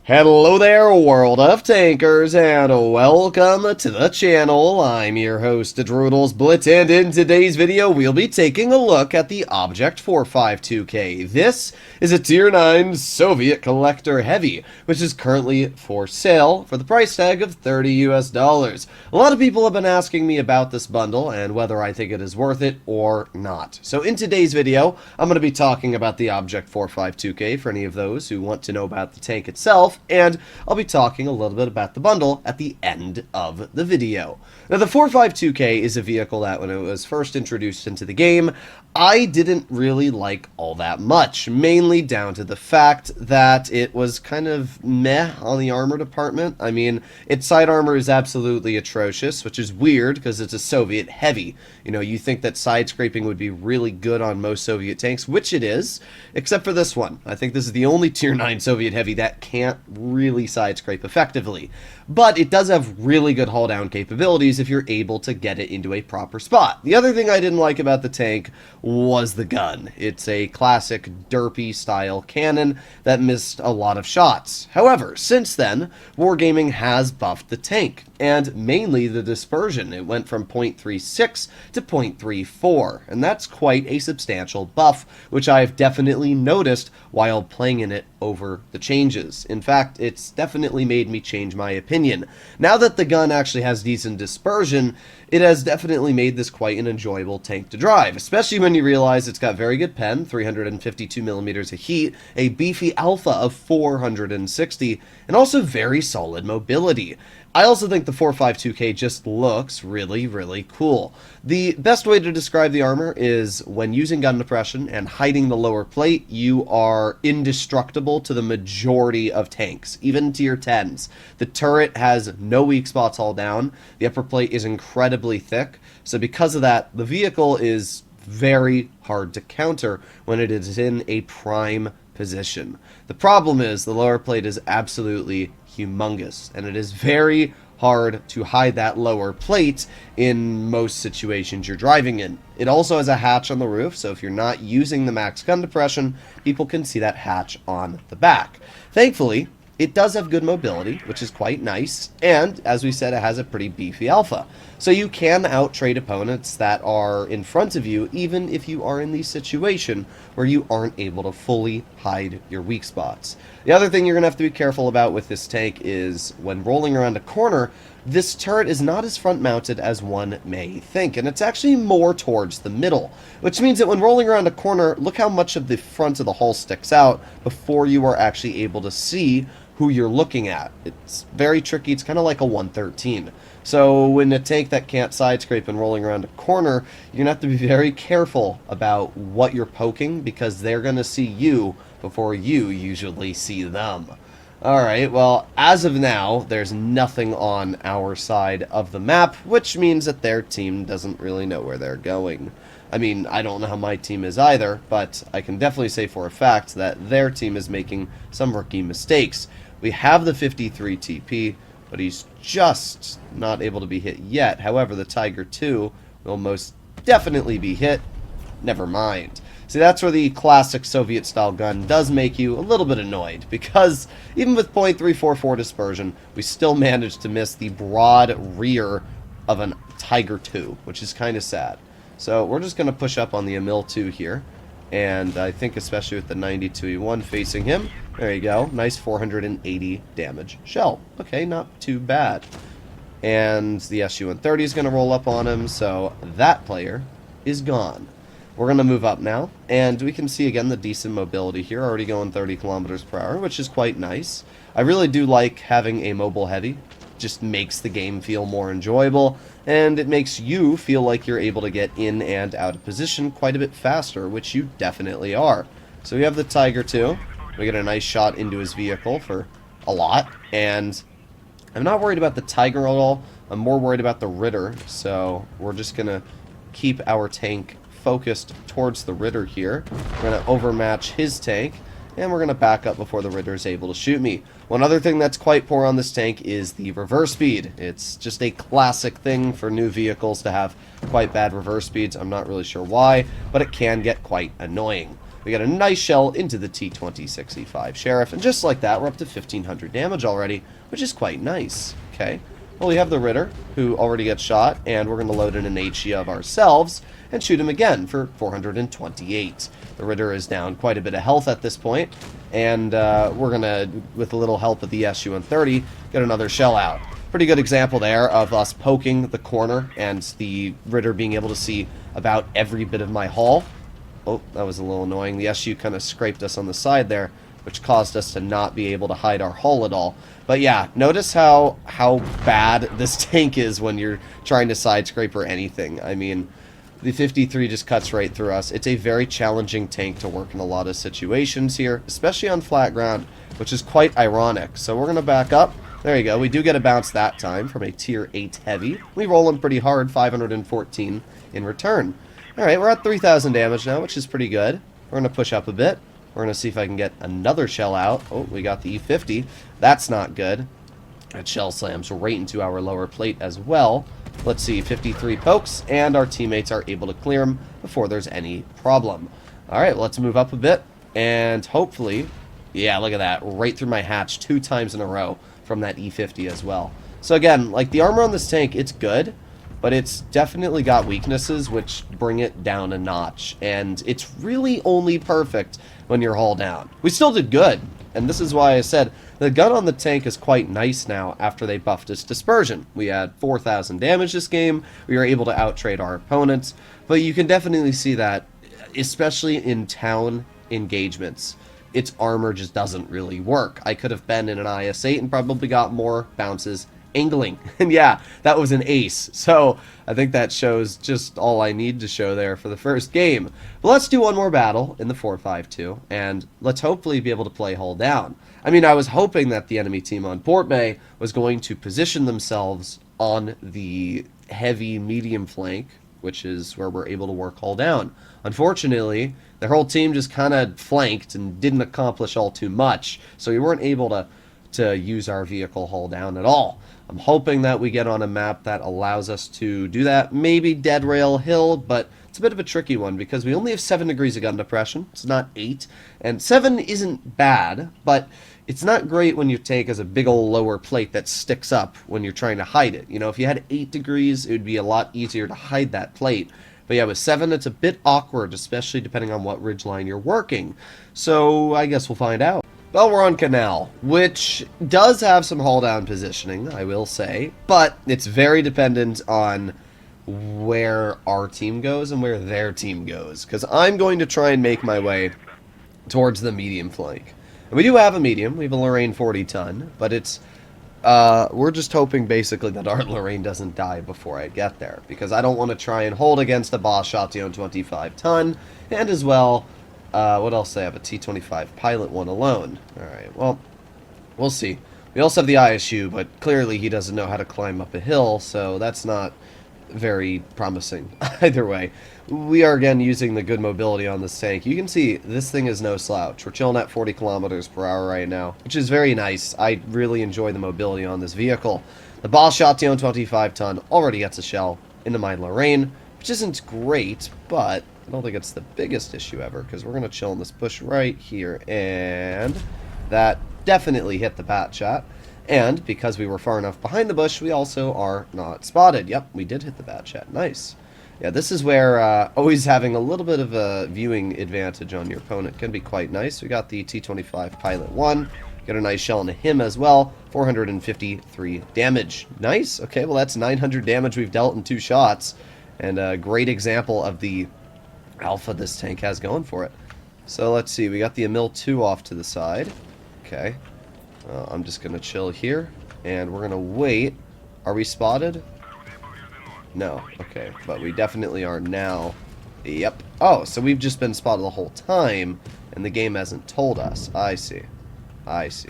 Hello there, World of Tankers, and welcome to the channel. I'm your host, World of Blitz, and in today's video, we'll be taking a look at the Object 452K. This is a Tier 9 Soviet Collector Heavy, which is currently for sale for the price tag of $30 US. A lot of people have been asking me about this bundle and whether I think it is worth it or not. So in today's video, I'm going to be talking about the Object 452K for any of those who want to know about the tank itself, and I'll be talking a little bit about the bundle at the end of the video. Now, the 452K is a vehicle that, when it was first introduced into the game, I didn't really like all that much, mainly down to the fact that it was kind of meh on the armor department. I mean, its side armor is absolutely atrocious, which is weird because it's a Soviet heavy. You know, you think that side scraping would be really good on most Soviet tanks, which it is, except for this one. I think this is the only Tier 9 Soviet heavy that can't really side scrape effectively. But it does have really good hull down capabilities if you're able to get it into a proper spot. The other thing I didn't like about the tank was the gun. It's a classic derpy style cannon that missed a lot of shots. However, since then, Wargaming has buffed the tank, and mainly the dispersion. It went from 0.36 to 0.34, and that's quite a substantial buff, which I've definitely noticed while playing in it over the changes. In fact, it's definitely made me change my opinion. Now that the gun actually has decent dispersion, it has definitely made this quite an enjoyable tank to drive, especially when you realize it's got very good pen, 352 millimeters of heat, a beefy alpha of 460, and also very solid mobility. I also think the 452K just looks really, really cool. The best way to describe the armor is when using gun depression and hiding the lower plate, you are indestructible to the majority of tanks, even tier 10s. The turret has no weak spots all down. The upper plate is incredibly thick. So because of that, the vehicle is very hard to counter when it is in a prime position. The problem is the lower plate is absolutely humongous, and it is very hard to hide that lower plate in most situations you're driving in. It also has a hatch on the roof, so if you're not using the max gun depression, people can see that hatch on the back. Thankfully, it does have good mobility, which is quite nice, and as we said, it has a pretty beefy alpha. So you can out-trade opponents that are in front of you, even if you are in the situation where you aren't able to fully hide your weak spots. The other thing you're going to have to be careful about with this tank is when rolling around a corner, this turret is not as front-mounted as one may think, and it's actually more towards the middle, which means that when rolling around a corner, look how much of the front of the hull sticks out before you are actually able to see who you're looking at. It's very tricky. It's kind of like a 113. So when a tank that can't side scrape and rolling around a corner, you're going to have to be very careful about what you're poking, because they're going to see you before you usually see them. Alright, well, as of now, there's nothing on our side of the map, which means that their team doesn't really know where they're going. I mean, I don't know how my team is either, but I can definitely say for a fact that their team is making some rookie mistakes. We have the 53 TP, but he's just not able to be hit yet. However, the Tiger 2 will most definitely be hit. Never mind. See, that's where the classic Soviet-style gun does make you a little bit annoyed, because even with .344 dispersion, we still managed to miss the broad rear of a Tiger 2, which is kind of sad. So we're just going to push up on the Emil 2 here, and I think especially with the 92E1 facing him, there you go, nice 480 damage shell. Okay, not too bad. And the SU-130 is going to roll up on him, so that player is gone. We're going to move up now, and we can see again the decent mobility here, already going 30 kilometers per hour, which is quite nice. I really do like having a mobile heavy. Just makes the game feel more enjoyable, and it makes you feel like you're able to get in and out of position quite a bit faster, which you definitely are. So we have the Tiger 2. We get a nice shot into his vehicle for a lot, and I'm not worried about the Tiger at all. I'm more worried about the Ritter, so we're just going to keep our tank focused towards the Ritter here. We're going to overmatch his tank, and we're going to back up before the Ritter is able to shoot me. One other thing that's quite poor on this tank is the reverse speed. It's just a classic thing for new vehicles to have quite bad reverse speeds. I'm not really sure why, but it can get quite annoying. We got a nice shell into the T-2065 Sheriff, and just like that, we're up to 1,500 damage already, which is quite nice. Okay, well, we have the Ritter, who already gets shot, and we're going to load in an HE of ourselves and shoot him again for 428. The Ritter is down quite a bit of health at this point, and we're going to, with a little help of the SU-130, get another shell out. Pretty good example there of us poking the corner and the Ritter being able to see about every bit of my hull. Oh, that was a little annoying. The SU kind of scraped us on the side there, which caused us to not be able to hide our hull at all. But yeah, notice how bad this tank is when you're trying to side scrape or anything. I mean, the 53 just cuts right through us. It's a very challenging tank to work in a lot of situations here, especially on flat ground, which is quite ironic. So we're going to back up. There you go. We do get a bounce that time from a tier 8 heavy. We roll him pretty hard, 514 in return. Alright, we're at 3,000 damage now, which is pretty good. We're going to push up a bit. We're going to see if I can get another shell out. Oh, we got the E50. That's not good. That shell slams right into our lower plate as well. Let's see, 53 pokes, and our teammates are able to clear them before there's any problem. Alright, well, let's move up a bit, and hopefully, yeah, look at that, right through my hatch 2 times in a row from that E50 as well. So again, like, the armor on this tank, it's good, but it's definitely got weaknesses which bring it down a notch, and it's really only perfect when you're hull down. We still did good, and this is why I said the gun on the tank is quite nice now after they buffed its dispersion. We had 4,000 damage this game, we were able to outtrade our opponents, but you can definitely see that, especially in town engagements, its armor just doesn't really work. I could have been in an IS-8 and probably got more bounces angling. And yeah, that was an ace. So I think that shows just all I need to show there for the first game. But let's do one more battle in the 4-5-2, and let's hopefully be able to play hull down. I mean, I was hoping that the enemy team on Port Bay was going to position themselves on the heavy medium flank, which is where we're able to work hull down. Unfortunately, their whole team just kind of flanked and didn't accomplish all too much, so we weren't able to use our vehicle hull down at all. I'm hoping that we get on a map that allows us to do that. Maybe Dead Rail Hill, but it's a bit of a tricky one because we only have 7 degrees of gun depression. It's not 8. And 7 isn't bad, but it's not great when your tank has a big old lower plate that sticks up when you're trying to hide it. You know, if you had 8 degrees, it would be a lot easier to hide that plate. But yeah, with 7, it's a bit awkward, especially depending on what ridgeline you're working. So I guess we'll find out. Well, we're on Canal, which does have some hull down positioning, I will say, but it's very dependent on where our team goes and where their team goes, because I'm going to try and make my way towards the medium flank. And we do have a medium, we have a Lorraine 40 ton, but it's, we're just hoping basically that our Lorraine doesn't die before I get there, because I don't want to try and hold against a Boss Shotgun 25 ton, and as well, what else do I have? A T-25 Pilot one alone. Alright, well, we'll see. We also have the ISU, but clearly he doesn't know how to climb up a hill, so that's not very promising. Either way, we are again using the good mobility on this tank. You can see this thing is no slouch. We're chilling at 40 kilometers per hour right now, which is very nice. I really enjoy the mobility on this vehicle. The Boss Shotgun 25 ton already gets a shell into my Lorraine, which isn't great, but I don't think it's the biggest issue ever, because we're going to chill in this bush right here, and that definitely hit the bat shot. And because we were far enough behind the bush, we also are not spotted. Yep, we did hit the bat shot. Nice. Yeah, this is where always having a little bit of a viewing advantage on your opponent can be quite nice. We got the T-25 Pilot 1. Get a nice shell into him as well. 453 damage. Nice. Okay, well that's 900 damage we've dealt in 2 shots. And a great example of the alpha this tank has going for it. So let's see, we got the Emil 2 off to the side. Okay. I'm just going to chill here, and we're going to wait. Are we spotted? No. Okay, but we definitely are now. Yep. Oh, so we've just been spotted the whole time, and the game hasn't told us. I see. I see.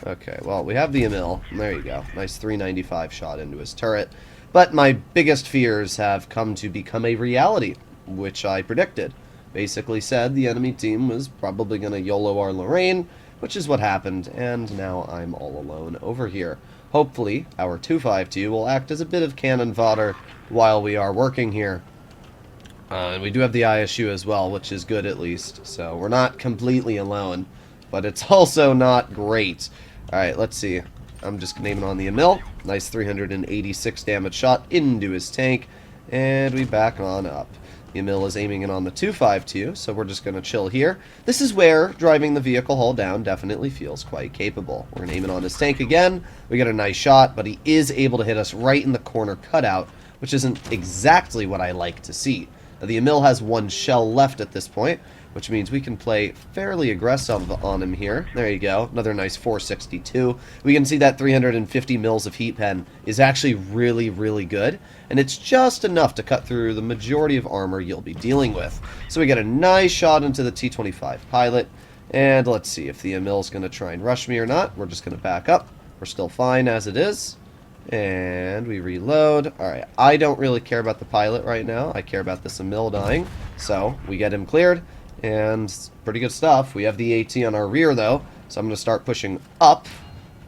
Okay, well, we have the Emil. There you go. Nice 395 shot into his turret. But my biggest fears have come to become a reality, which I predicted. Basically said the enemy team was probably going to YOLO our Lorraine, which is what happened, and now I'm all alone over here. Hopefully, our 252 will act as a bit of cannon fodder while we are working here. And we do have the ISU as well, which is good at least. So we're not completely alone, but it's also not great. Alright, let's see. I'm just naming on the Emil. Nice 386 damage shot into his tank. And we back on up. The Emil is aiming in on the 252, so we're just going to chill here. This is where driving the vehicle hull down definitely feels quite capable. We're going to aim it on his tank again. We get a nice shot, but he is able to hit us right in the corner cutout, which isn't exactly what I like to see. Now, the Emil has one shell left at this point, which means we can play fairly aggressive on him here. There you go. Another nice 462. We can see that 350 mils of heat pen is actually really, really good, and it's just enough to cut through the majority of armor you'll be dealing with. So we get a nice shot into the T-25 pilot, and let's see if the Emil's going to try and rush me or not. We're just going to back up. We're still fine as it is. And we reload. Alright, I don't really care about the pilot right now. I care about this Emil dying. So, we get him cleared. And pretty good stuff. We have the AT on our rear, though. So I'm going to start pushing up.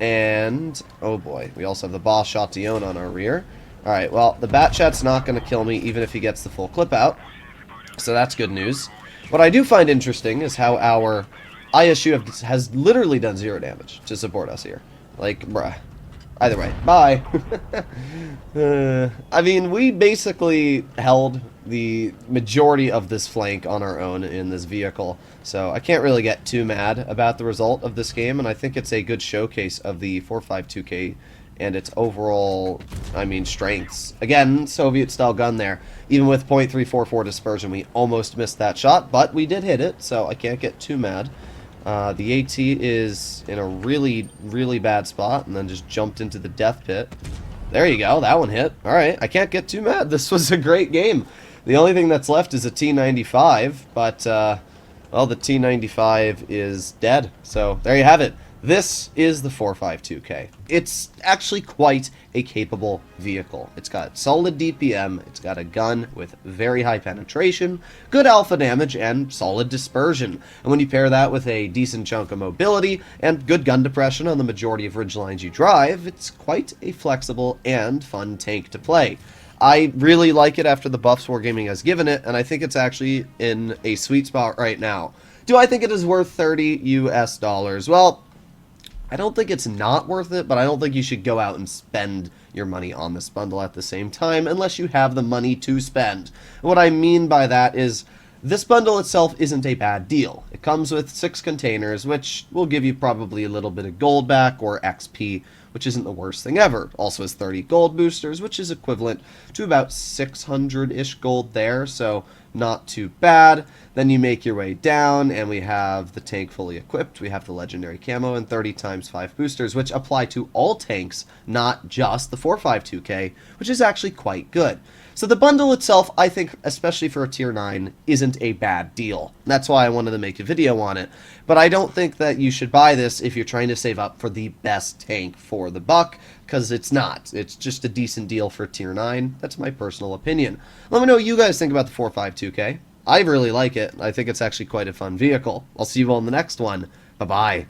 And, oh boy, we also have the Boss Chatillon on our rear. Alright, well, the Batchat's not going to kill me, even if he gets the full clip out. So that's good news. What I do find interesting is how our ISU has literally done 0 damage to support us here. Like, bruh. Either way, bye. I mean, we basically held the majority of this flank on our own in this vehicle, so I can't really get too mad about the result of this game, and I think it's a good showcase of the 4.52K and its overall, I mean, strengths. Again, Soviet-style gun there. Even with .344 dispersion, we almost missed that shot, but we did hit it, so I can't get too mad. The AT is in a really, really bad spot, and then just jumped into the death pit. There you go, that one hit. Alright, I can't get too mad. This was a great game. The only thing that's left is a T-95, but, well, the T-95 is dead. So, there you have it. This is the 4.52K. It's actually quite a capable vehicle. It's got solid DPM, it's got a gun with very high penetration, good alpha damage, and solid dispersion. And when you pair that with a decent chunk of mobility and good gun depression on the majority of ridge lines you drive, it's quite a flexible and fun tank to play. I really like it after the buffs Wargaming has given it, and I think it's actually in a sweet spot right now. Do I think it is worth $30 US? Well, I don't think it's not worth it, but I don't think you should go out and spend your money on this bundle at the same time unless you have the money to spend. What I mean by that is this bundle itself isn't a bad deal. It comes with 6 containers, which will give you probably a little bit of gold back or XP, which isn't the worst thing ever. Also has 30 gold boosters, which is equivalent to about 600-ish gold there, so not too bad. Then you make your way down, and we have the tank fully equipped. We have the legendary camo and 30 times 5 boosters, which apply to all tanks, not just the 4.52K, which is actually quite good. So the bundle itself, I think, especially for a tier 9, isn't a bad deal. That's why I wanted to make a video on it. But I don't think that you should buy this if you're trying to save up for the best tank for the buck, because it's not. It's just a decent deal for tier 9. That's my personal opinion. Let me know what you guys think about the 4.52K. I really like it. I think it's actually quite a fun vehicle. I'll see you all in the next one. Bye-bye.